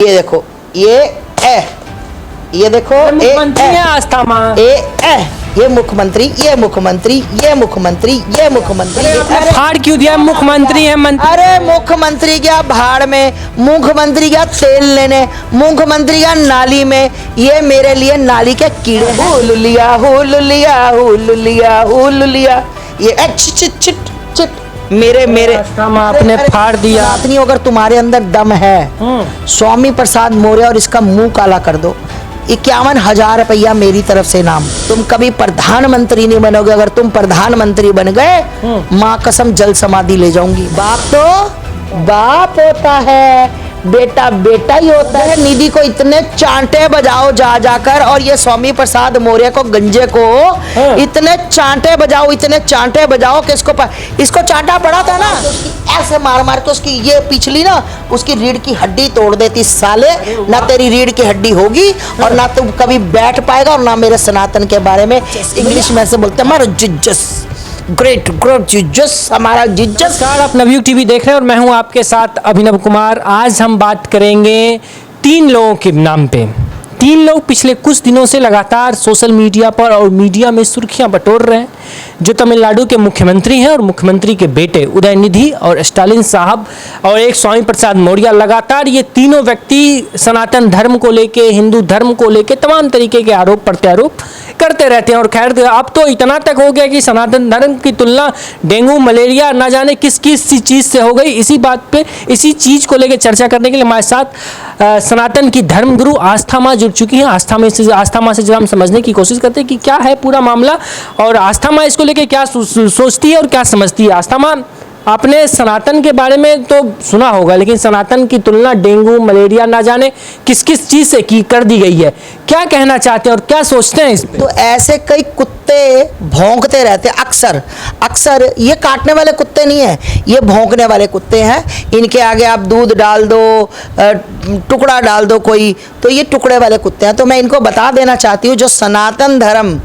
ये देखो, ये देखो, मुख्यमंत्री है आस्था माँ। ये मुख्यमंत्री, ये मुख्यमंत्री, ये मुख्यमंत्री, ये मुख्यमंत्री। फाड़ क्यों दिया? मुख्यमंत्री है मंत्री। अरे मुख्यमंत्री गया भाड़ में, मुख्यमंत्री गया तेल लेने, मुख्यमंत्री गया नाली में। ये मेरे लिए नाली के कीड़े। हुलुलिया हुलुलिया हुलुलिया हुलुलिया। ये चिट चिट चिट मेरे आपने फाड़ दिया। सनातनी, अगर तुम्हारे अंदर दम है, स्वामी प्रसाद मौर्य और इसका मुंह काला कर दो। 51,000 रुपया मेरी तरफ से इनाम। तुम कभी प्रधानमंत्री नहीं बनोगे। अगर तुम प्रधानमंत्री बन गए, माँ कसम जल समाधि ले जाऊंगी। बाप तो बाप होता है, बेटा बेटा ही होता है। निधि को इतने चांटे बजाओ जा जाकर, और ये स्वामी प्रसाद मौर्य को गंजे को इतने चांटे बजाओ, इतने चांटे बजाओ कि इसको चांटा पड़ा था ना, तो ऐसे मार मार के उसकी ये पिछली ना उसकी रीढ़ की हड्डी तोड़ देती। साले, ना तेरी रीढ़ की हड्डी होगी और ना तुम कभी बैठ पाएगा, और ना मेरे सनातन के बारे में इंग्लिश में से बोलते हमारा जिज्जस, ग्रेट ग्रेट जिज्जस, हमारा जिज्जस। आप नवयुग टीवी देख रहे हैं और मैं हूं आपके साथ अभिनव कुमार। आज हम बात करेंगे 3 लोगों के नाम पे। 3 लोग पिछले कुछ दिनों से लगातार सोशल मीडिया पर और मीडिया में सुर्खियां बटोर रहे हैं, जो तमिलनाडु के मुख्यमंत्री हैं और मुख्यमंत्री के बेटे उदयनिधि और स्टालिन साहब और एक स्वामी प्रसाद मौर्य। लगातार ये तीनों व्यक्ति सनातन धर्म को लेके, हिंदू धर्म को लेके तमाम तरीके के आरोप प्रत्यारोप करते रहते हैं। और खैर अब तो इतना तक हो गया कि सनातन धर्म की तुलना डेंगू मलेरिया ना जाने किस किस चीज़ से हो गई। इसी बात पे, इसी चीज़ को लेकर चर्चा करने के लिए हमारे साथ सनातन की धर्मगुरु आस्था माँ जुड़ चुकी हैं। आस्था माँ से जब हम समझने की कोशिश करते हैं कि क्या है पूरा मामला और आस्था माँ इसको लेके क्या सोचती है और क्या समझती है। आस्था माँ, आपने सनातन के बारे में तो सुना होगा, लेकिन सनातन की तुलना डेंगू मलेरिया ना जाने किस किस चीज़ से की कर दी गई है। क्या कहना चाहते हैं और क्या सोचते हैं इस पे? तो ऐसे कई कुत्ते भौंकते रहते हैं अक्सर। ये काटने वाले कुत्ते नहीं है, ये भौंकने वाले कुत्ते हैं। इनके आगे आप दूध डाल दो, टुकड़ा डाल दो कोई, तो ये टुकड़े वाले कुत्ते हैं। तो मैं इनको बता देना चाहती हूँ, जो सनातन धर्म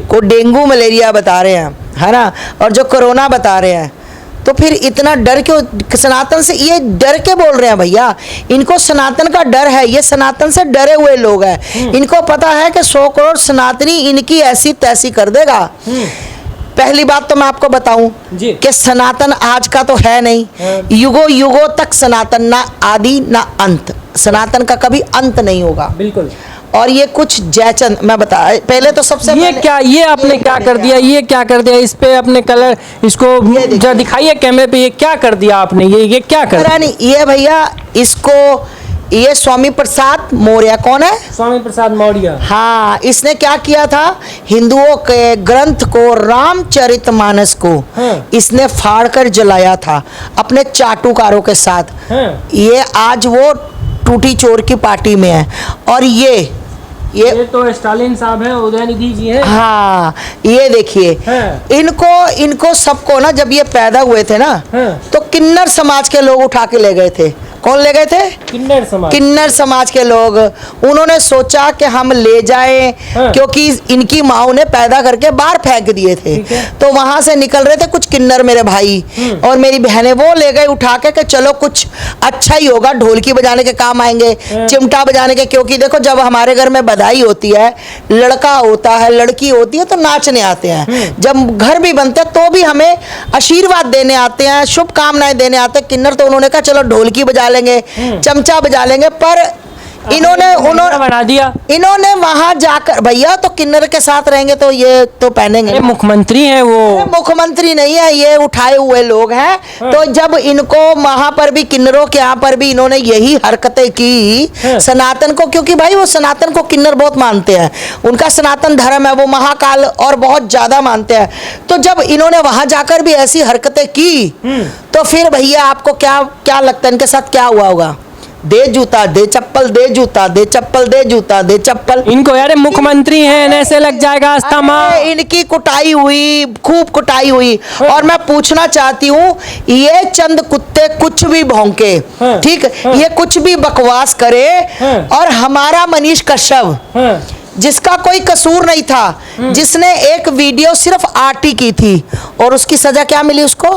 को डेंगू मलेरिया बता रहे हैं, है ना, और जो कोरोना बता रहे हैं, तो फिर इतना डर क्यों सनातन से? ये डर के बोल रहे हैं भैया, इनको सनातन का डर है। ये सनातन से डरे हुए लोग हैं। इनको पता है कि 100 करोड़ सनातनी इनकी ऐसी तैसी कर देगा। पहली बात तो मैं आपको बताऊं कि सनातन आज का तो है नहीं, युगों युगों तक सनातन, ना आदि ना अंत। सनातन का कभी अंत नहीं होगा, बिल्कुल। और ये कुछ जयचंद मैं बता, पहले तो सबसे ये क्या, ये आपने क्या कर दिया, ये क्या कर दिया? इस पे अपने कलर इसको जरा दिखाइए कैमरे पे। ये क्या कर दिया आपने? ये क्या कर दिया? नहीं, ये भैया इसको, ये स्वामी प्रसाद मौर्य कौन है? स्वामी प्रसाद मौर्य। हाँ, इसने क्या किया था? हिंदुओं के ग्रंथ को, रामचरितमानस को इसने फाड़ कर जलाया था अपने चाटुकारों के साथ। ये आज वो टूटी चोर की पार्टी में है। और ये तो स्टालिन साहब हैं, उदयनिधि जी हैं। हाँ, ये देखिए, इनको सबको ना, जब ये पैदा हुए थे ना, तो किन्नर समाज के लोग उठा के ले गए थे। कौन ले गए थे? किन्नर समाज के लोग। उन्होंने सोचा कि हम ले जाएं, क्योंकि इनकी माँ ने पैदा करके बाहर फेंक दिए थे। तो वहां से निकल रहे थे कुछ किन्नर, मेरे भाई और मेरी बहनें, वो ले गए उठा के कि चलो कुछ अच्छा ही होगा, ढोलकी बजाने के काम आएंगे, चिमटा बजाने के। क्योंकि देखो, जब हमारे घर में बधाई होती है, लड़का होता है, लड़की होती है, तो नाचने आते हैं। जब घर भी बनते हैं तो भी हमें आशीर्वाद देने आते हैं, शुभकामनाएं देने आते हैं किन्नर। तो उन्होंने कहा चलो ढोलकी बजा लेंगे, चमचा बजा लेंगे। पर इन्होंने बना दिया। इन्होंने वहां जाकर, भैया तो किन्नर के साथ रहेंगे तो ये तो पहनेंगे। मुख्यमंत्री हैं वो। मुख्यमंत्री नहीं है, ये उठाए हुए लोग हैं। तो जब इनको वहां पर भी, किन्नरों के यहाँ पर भी इन्होंने यही हरकतें की सनातन को, क्योंकि भाई वो सनातन को किन्नर बहुत मानते हैं, उनका सनातन धर्म है, वो महाकाल और बहुत ज्यादा मानते हैं। तो जब इन्होंने वहां जाकर भी ऐसी हरकतें की, तो फिर भैया आपको क्या लगता है इनके साथ क्या हुआ होगा? दे जूता दे चप्पल, दे जूता दे चप्पल, दे जूता दे चप्पल। इनको यार मुख्यमंत्री हैं, ऐसे लग जाएगा आस्था माँ। इनकी कुटाई हुई, खूब कुटाई हुई। और मैं पूछना चाहती हूँ, ये चंद कुत्ते कुछ भी भौंके, ठीक, ये कुछ भी बकवास करे, और हमारा मनीष कश्यप, जिसका कोई कसूर नहीं था, जिसने एक वीडियो सिर्फ आरटी की थी, और उसकी सजा क्या मिली उसको?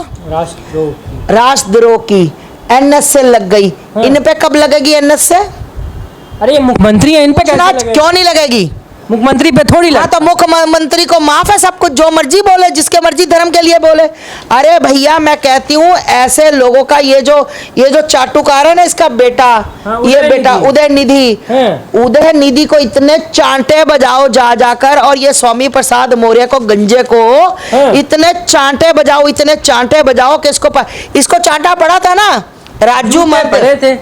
राष्ट्रद्रोह की। एनएस से लग गई। इन पे कब लगेगी एनएस से? अरे ये मुख्यमंत्री है, इन पे कैसे नाच लगेगा? क्यों नहीं लगेगी? मुख्यमंत्री पे थोड़ी हाँ, लग। तो मुख्यमंत्री को माफ है सब कुछ, जो मर्जी बोले, जिसके मर्जी धर्म के लिए बोले। अरे भैया मैं कहती हूँ ऐसे लोगों का ये जो चाटुकार है ना, इसका बेटा, हाँ, ये उदयनिधि। बेटा उदयनिधि, हाँ। उदयनिधि को इतने चांटे बजाओ जा जाकर, और ये स्वामी प्रसाद मौर्य को, गंजे को हाँ। इतने चांटे बजाओ कि इसको चांटा पड़ा था ना राजू महंत, पढ़े थे।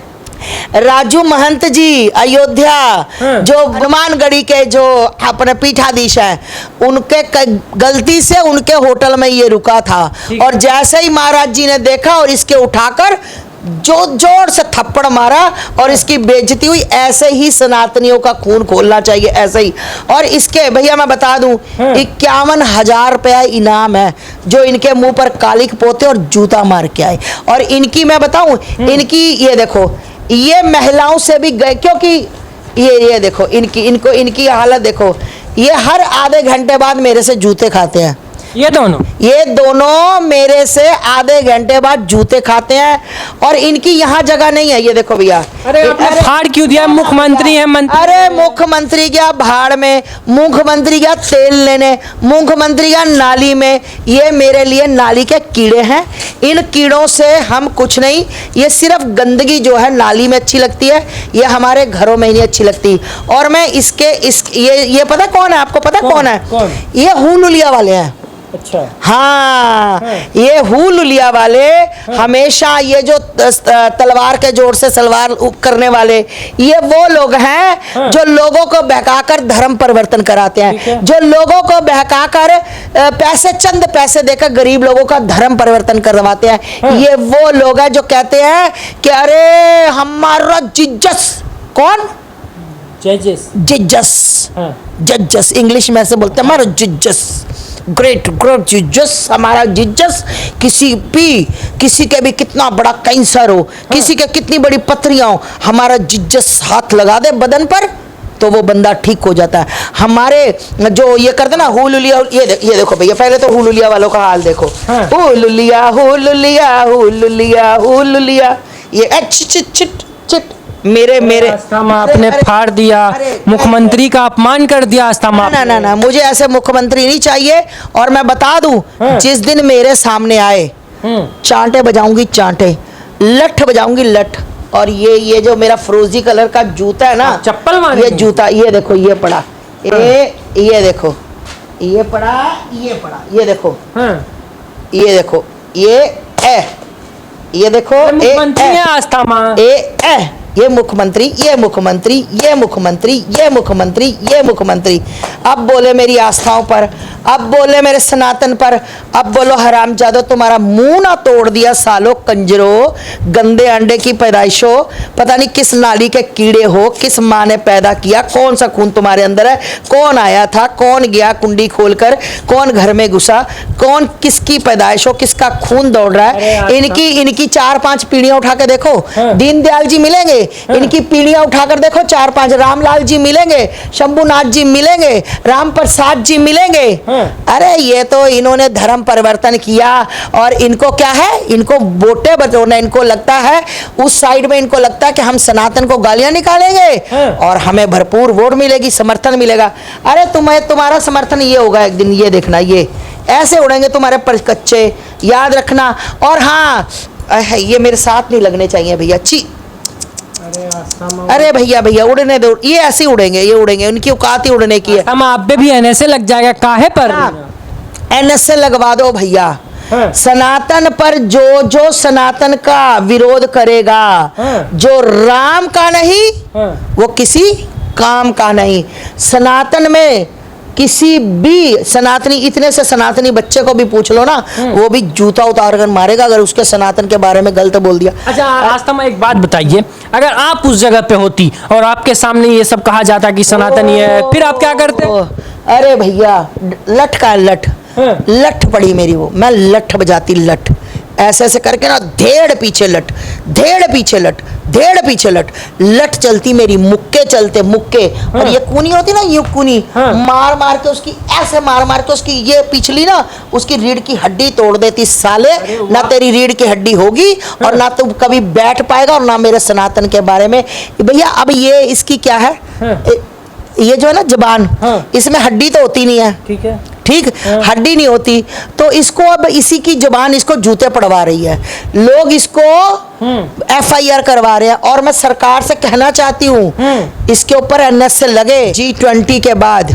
राजू महंत जी अयोध्या, हाँ। जो हनुमानगढ़ी के जो अपने पीठाधीश हैं, उनके गलती से उनके होटल में ये रुका था, ठीक। और जैसे ही महाराज जी ने देखा और इसके उठाकर जो जोर से थप्पड़ मारा और इसकी बेइज्जती हुई। ऐसे ही सनातनियों का खून खोलना चाहिए, ऐसे ही। और इसके भैया मैं बता दूं, 51,000 रुपया इनाम है जो इनके मुंह पर कालिक पोते और जूता मार के आए। और इनकी मैं बताऊं, इनकी ये देखो, ये महिलाओं से भी गए, क्योंकि ये देखो इनकी हालत देखो, ये हर आधे घंटे बाद मेरे से जूते खाते हैं। ये दोनों मेरे से आधे घंटे बाद जूते खाते हैं, और इनकी यहाँ जगह नहीं है। ये देखो भैया, अरे आपने फाड़ क्यों दिया? मुख्यमंत्री है, मंत्री। अरे मुख्यमंत्री गया भाड़ में, मुख्यमंत्री गया तेल लेने, मुख्यमंत्री गया नाली में। ये मेरे लिए नाली के कीड़े हैं, इन कीड़ों से हम कुछ नहीं। ये सिर्फ गंदगी जो है नाली में अच्छी लगती है, ये हमारे घरों में ही नहीं अच्छी लगती। और मैं ये पता कौन है? आपको पता कौन है? ये हुलुलिया वाले हैं। अच्छा। हाँ, ये हुलुलिया वाले हमेशा ये जो तलवार के जोर से सलवार करने वाले, ये वो लोग हैं जो लोगों को बहकाकर धर्म परिवर्तन कराते हैं, जो लोगों को बहकाकर चंद पैसे देकर गरीब लोगों का धर्म परिवर्तन करवाते हैं। ये वो लोग हैं जो कहते हैं कि अरे हमारा जिज्जस, कौन? जजेस इंग्लिश में ऐसे बोलते हैं, हमारा जिज्जस, ग्रेट जिज्जस, हमारा जिज्जस। किसी के भी कितना बड़ा कैंसर हो, किसी के कितनी बड़ी पथरियां हो, हमारा जिज्जस हाथ लगा दे बदन पर तो वो बंदा ठीक हो जाता है। हमारे जो ये करते ना हुलुलिया, ये देखो भैया, पहले तो हुलुलिया वालों का हाल देखो। हुलुलिया हुलुलिया हुलुलिया हुलुलिया, ये चिट मेरे आस्थमा आपने फाड़ दिया, मुख्यमंत्री का अपमान कर दिया आस्थमा। ना, मुझे ऐसे मुख्यमंत्री नहीं चाहिए। और मैं बता दूं, जिस दिन मेरे सामने आए, चांटे बजाऊंगी, चांटे, लठ बजाऊंगी, लठ। और ये जो मेरा फिरोजी कलर का जूता है ना, चप्पल मारे, ये जूता, ये देखो, ये पड़ा, ये देखो, ये पड़ा, ये देखो, ये देखो, ये देखो, मुख्यमंत्री है आस्थमा। ये मुख्यमंत्री, ये मुख्यमंत्री, ये मुख्यमंत्री, ये मुख्यमंत्री, ये मुख्यमंत्री। अब बोले मेरी आस्थाओं पर, अब बोले मेरे सनातन पर, अब बोलो हरामजादो, तुम्हारा मुंह ना तोड़ दिया सालो, कंजरो, गंदे अंडे की पैदाइश हो, पता नहीं किस नाली के कीड़े हो, किस माँ ने पैदा किया, कौन सा खून तुम्हारे अंदर है, कौन आया था, कौन गया कुंडी खोलकर, कौन घर में घुसा, कौन किसकी पैदाइश हो, किसका खून दौड़ रहा है। इनकी 4-5 पीढ़ियां उठा के देखो, दीनदयाल जी मिलेंगे, इनकी पीढ़ियां उठाकर देखो, 4-5 रामलाल जी मिलेंगे, शंभुनाथ जी मिलेंगे, राम प्रसाद जी मिलेंगे। अरे ये तो इन्होंने धर्म परिवर्तन किया, और इनको क्या है, इनको वोटे बटोरना, इनको लगता है उस साइड में, इनको लगता है कि हम सनातन को गालियां निकालेंगे और हमें भरपूर वोट मिलेगी, समर्थन मिलेगा। अरे तुम्हारा समर्थन ये होगा एक दिन, ये देखना, ये ऐसे उड़ेंगे तुम्हारे पर कच्चे, याद रखना। और हाँ, ये मेरे साथ नहीं लगने चाहिए भैया, छी। अरे भैया उड़ने दो, ये ऐसे उड़ेंगे, ये उड़ेंगे, उनकी औकात ही उड़ने की है। हम आप पे भी एनएसए लग जाएगा, काहे पर? एनएसए लगवा दो भैया। सनातन पर जो सनातन का विरोध करेगा, जो राम का नहीं, वो किसी काम का नहीं। सनातन में किसी भी सनातनी, इतने से सनातनी बच्चे को भी पूछ लो ना, वो भी जूता उतार कर मारेगा अगर उसके सनातन के बारे में गलत बोल दिया। अच्छा आस्थमा, एक बात बताइए, अगर आप उस जगह पे होती और आपके सामने ये सब कहा जाता कि सनातनी है, फिर आप क्या करते? अरे भैया, लठ का लठ, लठ पड़ी मेरी, वो मैं लठ बजाती, लठ। ऐसे ऐसे करके ना धेड़ पीछे लट, धेड़ पीछे लट, धेड़ पीछे लट, लट चलती मेरी, मुक्के चलते मुक्के। और ये कूनी होती ना, ये कूनी मार मार के उसकी, ऐसे मार मार के उसकी ये पिछली ना उसकी रीढ़ की हड्डी तोड़ देती साले। ना तेरी रीढ़ की हड्डी होगी और ना तू कभी बैठ पाएगा और ना मेरे सनातन के बारे में। भैया अब ये इसकी क्या है, ये जो है ना जबान, इसमें हड्डी तो होती नहीं है, ठीक है, ठीक, हड्डी नहीं होती, तो इसको अब इसी की जुबान इसको जूते पड़वा रही है, लोग इसको FIR करवा रहे हैं। और मैं सरकार से कहना चाहती हूँ इसके ऊपर NS से लगे। G20 के बाद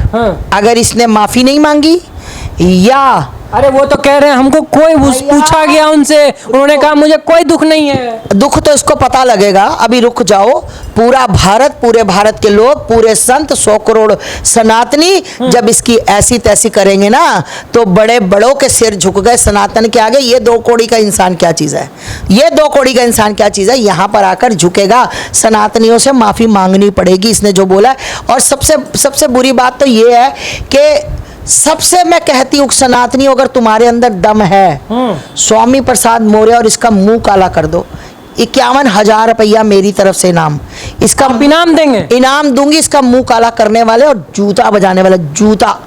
अगर इसने माफी नहीं मांगी, या अरे वो तो कह रहे हैं हमको कोई पूछा गया उनसे, उन्होंने कहा मुझे कोई दुख नहीं है। दुख तो इसको पता लगेगा, अभी रुक जाओ। पूरा भारत, पूरे भारत के लोग, पूरे संत, 100 करोड़ सनातनी जब इसकी ऐसी तैसी करेंगे ना, तो बड़े बड़ों के सिर झुक गए सनातन के आगे। ये 2 कौड़ी का इंसान क्या चीज़ है, ये 2 कौड़ी का इंसान क्या चीज़ है, यहाँ पर आकर झुकेगा। सनातनियों से माफ़ी मांगनी पड़ेगी इसने जो बोला। और सबसे बुरी बात तो ये है कि सबसे मैं कहती हूँ सनातनी, अगर तुम्हारे अंदर दम है, स्वामी प्रसाद मौर्य और इसका मुंह काला कर दो। 51,000 रुपया मेरी तरफ से इनाम, इसका इनाम देंगे, इनाम दूंगी। इसका मुंह काला करने वाले और जूता बजाने वाले, जूता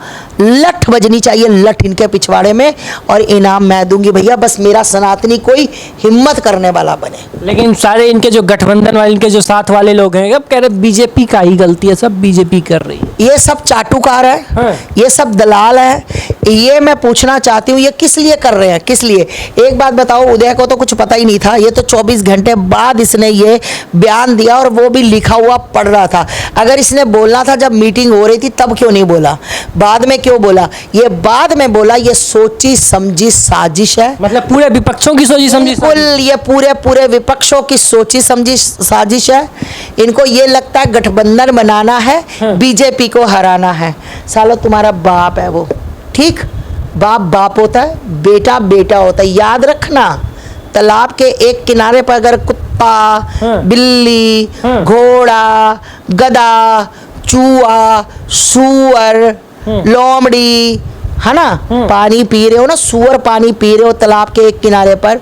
लठ बजनी चाहिए, लठ इनके पिछवाड़े में, और इनाम मैं दूंगी भैया। बस मेरा सनातनी कोई हिम्मत करने वाला बने। लेकिन सारे इनके जो गठबंधन वाले, इनके जो साथ वाले लोग हैं, अब कह रहे बीजेपी का ही गलती है, सब बीजेपी कर रही है। ये सब चाटुकार है, ये सब दलाल है। ये मैं पूछना चाहती हूँ ये किस लिए कर रहे हैं, किस लिए? एक बात बताओ, उदय को तो कुछ पता ही नहीं था, ये तो 24 घंटे बाद इसने ये बयान दिया, और वो भी लिखा हुआ पढ़ रहा था। अगर इसने बोलना था जब मीटिंग हो रही थी तब क्यों नहीं बोला, बाद में क्यों बोला? ये बाद में बोला, ये सोची समझी साजिश है। मतलब पूरे विपक्षों की सोची समझी, बिल्कुल, ये पूरे विपक्षों की सोची समझी साजिश है। इनको ये लगता है गठबंधन बनाना है, बीजेपी को हराना है। सालो तुम्हारा बाप है वो, ठीक, बाप बाप होता है, बेटा बेटा होता है। याद रखना, तालाब के एक किनारे पर अगर कुत्ता, बिल्ली, घोड़ा, गधा, चूहा, सूअर, लोमड़ी, है ना, पानी पी रहे हो ना, सूअर पानी पी रहे हो तालाब के एक किनारे पर,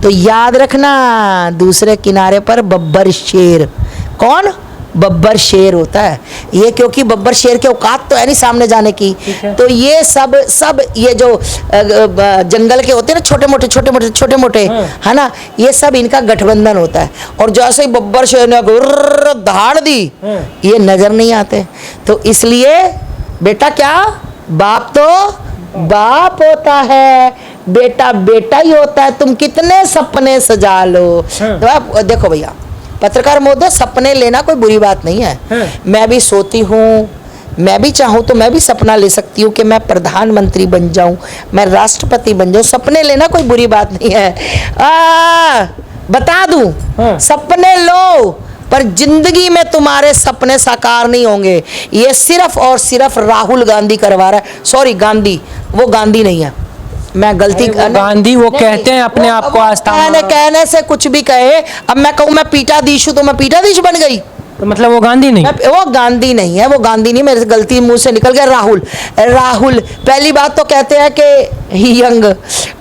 तो याद रखना दूसरे किनारे पर बब्बर शेर। कौन? बब्बर शेर होता है ये, क्योंकि बब्बर शेर के औकात तो है नहीं सामने जाने की। तो ये सब ये जो जंगल के होते हैं ना, छोटे मोटे, है ना, ये सब इनका गठबंधन होता है। और जैसे ही बब्बर शेर ने दहाड़ दी, ये नजर नहीं आते। तो इसलिए बेटा, क्या बाप तो बाप होता है, बेटा बेटा ही होता है। तुम कितने सपने सजा लो। तो आप देखो भैया, पत्रकार महोदय, सपने लेना कोई बुरी बात नहीं है। मैं भी सोती हूँ, मैं भी चाहूँ तो मैं भी सपना ले सकती हूँ कि मैं प्रधानमंत्री बन जाऊँ, मैं राष्ट्रपति बन जाऊँ। सपने लेना कोई बुरी बात नहीं है। बता दूँ, सपने लो, पर जिंदगी में तुम्हारे सपने साकार नहीं होंगे। ये सिर्फ और सिर्फ राहुल गांधी करवा रहा है। सॉरी, गांधी, वो गांधी नहीं है, मैं गलती, गांधी वो कहते हैं अपने आप को आस्था, कहने से कुछ भी कहे। अब मैं कहूँ मैं पीठाधीश हूँ तो मैं पीठाधीश बन गई, तो मतलब वो गांधी नहीं, वो गांधी नहीं है, वो गांधी नहीं, मेरे से गलती मुंह से निकल गया। राहुल पहली बात तो कहते हैं कि यंग,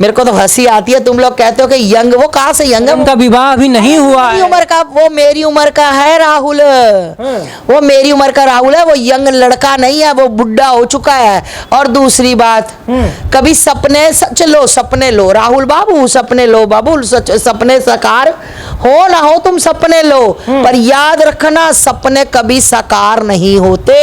मेरे को तो हंसी आती है, तुम लोग कहते हो कि यंग, वो कहाँ से यंग है? उनका विवाह अभी नहीं हुआ है। उम्र का, वो मेरी उम्र का है राहुल, वो मेरी उम्र का राहुल है, वो यंग लड़का नहीं है, वो बुढ़ा हो चुका है। और दूसरी बात, कभी सपने, चलो सपने लो राहुल बाबू, सपने लो बाबू, सपने साकार हो ना हो, तुम सपने लो, पर याद रखना सपने कभी साकार नहीं होते,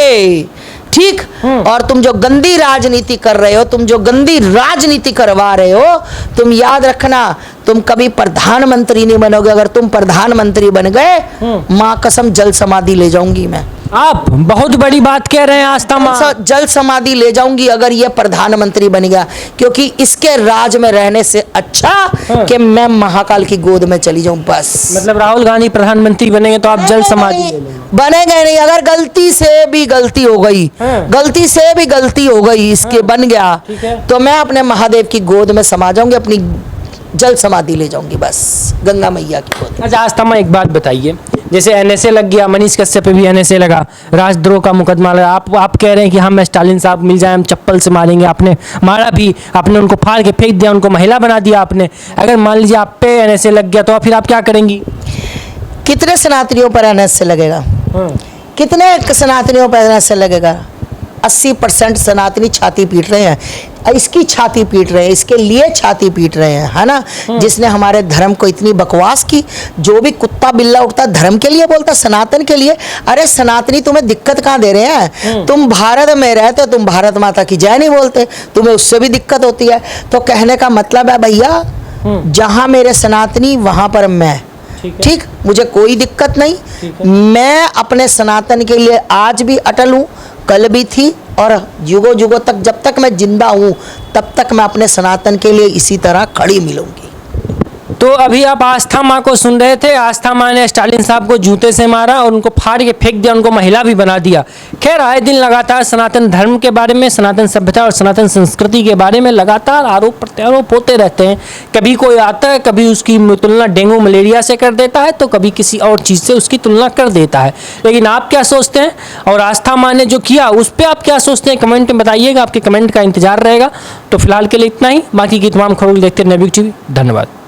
ठीक। और तुम जो गंदी राजनीति कर रहे हो, तुम जो गंदी राजनीति करवा रहे हो, तुम याद रखना तुम कभी प्रधानमंत्री नहीं बनोगे। अगर तुम प्रधानमंत्री बन गए, माँ कसम जल समाधि ले जाऊंगी मैं। आप बहुत बड़ी बात कह रहे हैं आस्था माँ, जल समाधि ले जाऊंगी अगर ये प्रधानमंत्री बन गया, क्योंकि इसके राज में रहने से अच्छा कि मैं महाकाल की गोद में चली जाऊं बस। मतलब राहुल गांधी प्रधानमंत्री बनेंगे तो आप जल समाधि बनेंगे नहीं। अगर गलती से भी गलती हो गई, गलती से भी गलती हो गई, इसके बन गया, तो मैं अपने महादेव की गोद में समा जाऊंगी, अपनी जल समाधि ले जाऊंगी, बस गंगा मैया की गोद। अच्छा आस्थमा, एक बात बताइए, जैसे एनएसए लग गया, मनीष कश्यप पे भी एनएसए लगा, राजद्रोह का मुकदमा लगा, आप कह रहे हैं कि हम स्टालिन साहब मिल जाए हम चप्पल से मारेंगे, आपने मारा भी, आपने उनको फाड़ के फेंक दिया, उनको महिला बना दिया आपने। अगर मान लीजिए आप पे एनएसए लग गया तो फिर आप क्या करेंगी? कितने सनातनियों पर एनएसए लगेगा? कितने सनातनियों पर एनएसए लगेगा? 80% सनातनी छाती पीट रहे हैं, इसकी छाती पीट रहे हैं, इसके लिए छाती पीट रहे हैं, है ना, जिसने हमारे धर्म को इतनी बकवास की। जो भी कुत्ता बिल्ला उठता धर्म के लिए बोलता, सनातन के लिए। अरे सनातनी तुम्हें दिक्कत कहाँ दे रहे हैं? तुम भारत में रहते, तुम भारत माता की जय नहीं बोलते, तुम्हें उससे भी दिक्कत होती है। तो कहने का मतलब है भैया, जहाँ मेरे सनातनी वहाँ पर मैं, ठीक, मुझे कोई दिक्कत नहीं। मैं अपने सनातन के लिए आज भी अटल हूँ, कल भी थी, और युगों युगों तक, जब तक मैं जिंदा हूँ तब तक मैं अपने सनातन के लिए इसी तरह खड़ी मिलूंगी। तो अभी आप आस्था माँ को सुन रहे थे। आस्था माँ ने स्टालिन साहब को जूते से मारा और उनको फाड़ के फेंक दिया, उनको महिला भी बना दिया। खैर, आए दिन लगातार सनातन धर्म के बारे में, सनातन सभ्यता और सनातन संस्कृति के बारे में लगातार आरोप प्रत्यारोप होते रहते हैं। कभी कोई आता है, कभी उसकी तुलना डेंगू मलेरिया से कर देता है, तो कभी किसी और चीज़ से उसकी तुलना कर देता है। लेकिन आप क्या सोचते हैं, और आस्था माँ ने जो किया उस पर आप क्या सोचते हैं, कमेंट में बताइएगा। आपके कमेंट का इंतजार रहेगा। तो फिलहाल के लिए इतना ही। बाकी की तमाम खबरों देखते रहिए नवयुग टीवी। धन्यवाद।